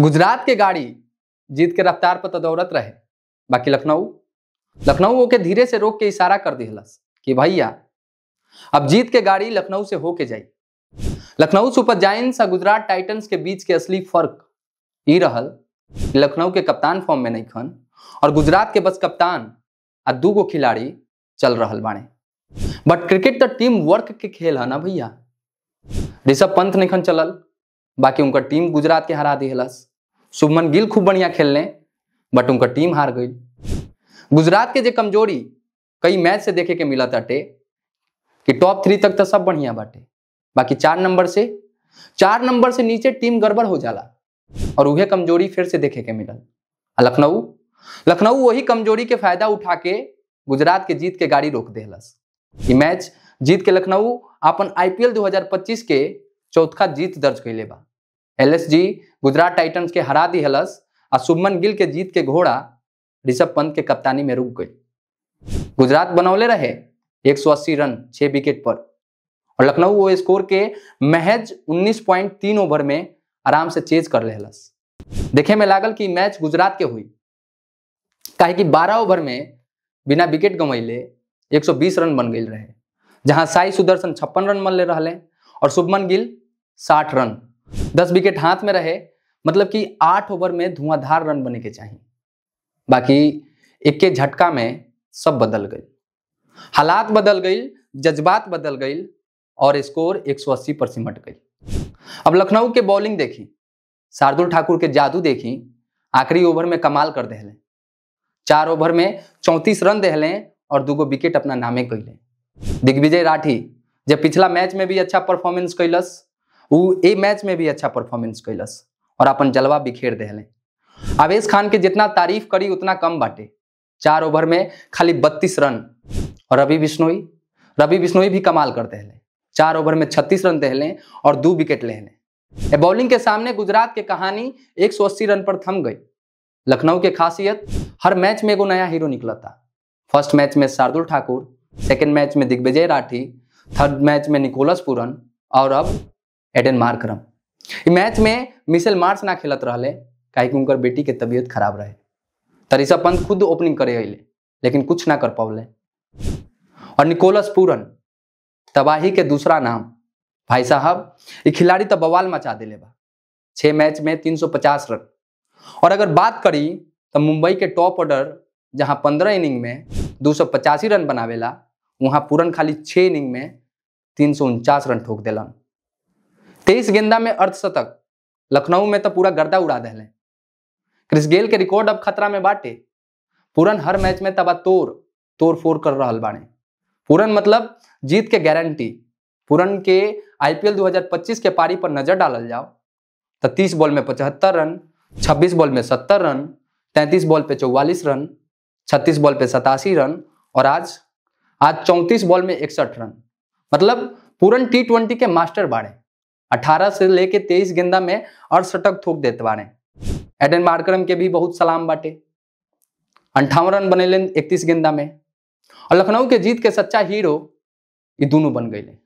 गुजरात के गाड़ी जीत के रफ्तार पर तो दौड़त रहे, बाकी लखनऊ ओके धीरे से रोक के इशारा कर दिहलस कि भैया अब जीत के गाड़ी लखनऊ से होके जाई। लखनऊ सुपर जायंट्स और गुजरात टाइटंस के बीच के असली फर्क ई रहल कि लखनऊ के कप्तान फॉर्म में नहीं खन और गुजरात के बस कप्तान आ दूगो खिलाड़ी चल रहल बाणे। बट क्रिकेट तो टीम वर्क के खेल है ना भैया। ऋषभ पंत नहीं खन चलल, बाकी उनका टीम गुजरात के हरा दिहलस। शुभमन गिल खूब बढ़िया खेलने, बट उनका टीम हार गई। गुजरात के जे कमजोरी कई मैच से देखे के मिला ताटे कि टॉप 3 तक तो सब बढ़िया बाटे, बाकी 4 नंबर से नीचे टीम गड़बड़ हो जाला और उहे कमजोरी फिर से देखे के मिलल। लखनऊ वही कमजोरी के फायदा उठा के गुजरात के जीत के गाड़ी रोक देहलस। ये मैच जीत के लखनऊ अपन आईपीएल 2025 के चौथा जीत दर्ज कैले बा। एलएसजी गुजरात टाइटंस के हरा दिहलस और शुभमन गिल के जीत के घोड़ा ऋषभ पंत के कप्तानी में रुक गई। गुजरात बनौले रहे 180 रन 6 विकेट पर और लखनऊ वो स्कोर के महज 19.3 ओवर में आराम से चेज कर लेहलस। देखे में लागल कि मैच गुजरात के हुई, काहे कि 12 ओवर में बिना विकेट गंवैले 120 रन बन गई रहे, जहां साई सुदर्शन 56 रन बनले रहले और शुभमन गिल 60 रन। 10 विकेट हाथ में रहे, मतलब कि 8 ओवर में धुआंधार रन बने के चाहिए। बाकी एक के झटका में सब बदल गई, हालात बदल गई, जज्बात बदल गई और स्कोर 180 पर सिमट गई। अब लखनऊ के बॉलिंग देखी, शार्दुल ठाकुर के जादू देखी। आखिरी ओवर में कमाल कर देहले, 4 ओवर में 34 रन देहले और 2 विकेट अपना नामे कैले। दिग्विजय राठी जब पिछला मैच में भी अच्छा परफॉर्मेंस कैलस, ए मैच में भी अच्छा परफॉर्मेंस कैलस और अपन जलवा बिखेर देहले। आवेश खान के जितना तारीफ करी उतना कम बाटे। 4 ओवर में खाली 32 रन और रवि बिश्नोई भी कमाल कर देहले। 4 ओवर में 36 रन देहले और 2 विकेट लेहले। बॉलिंग के सामने गुजरात के कहानी 180 रन पर थम गई। लखनऊ के खासियत हर मैच में एगो नया हीरो निकला था। फर्स्ट मैच में शार्दुल ठाकुर, सेकेंड मैच में दिग्विजय राठी, थर्ड मैच में निकोलस पूरन और अब एडन मार्करम। मैच में मिशेल मार्श ना खेलत रहले, काहे कि उनकर बेटी के तबीयत खराब रहे। ऋषभ पंत खुद ओपनिंग करे अइले, लेकिन कुछ ना कर पावले। और निकोलस पूरन तबाही के दूसरा नाम। भाई साहब ये खिलाड़ी तो बवाल मचा दिले बा। 6 मैच में 350 रन। और अगर बात करी तो मुंबई के टॉप ऑर्डर जहां 15 इनिंग में 285 रन बनावेला, वहां पूरन खाली 6 इनिंग में 349 रन ठोक देलन। 23 गेंदा में अर्धशतक। लखनऊ में तो पूरा गर्दा उड़ा देले। क्रिस गेल के रिकॉर्ड अब खतरा में बाटे। पूरन हर मैच में तबा तोड़ फोड़ कर रहल बाने। पूरन मतलब जीत के गारंटी। पूरन के आईपीएल 2025 के पारी पर नजर डालल जाओ तो 30 बॉल में 75 रन, 26 बॉल में 70 रन, 33 बॉल पे 44 रन, 36 बॉल पे 87 रन और आज 34 बॉल में 61 रन। मतलब पूरन T20 के मास्टर बाड़े। 18 से लेके 23 गेंदा में अर्धशतक ठोक देते बाड़े। एडन मार्करम के भी बहुत सलाम बाटे। 58 रन बनेले 31 गेंदा में। और लखनऊ के जीत के सच्चा हीरो ये दोनों बन गए।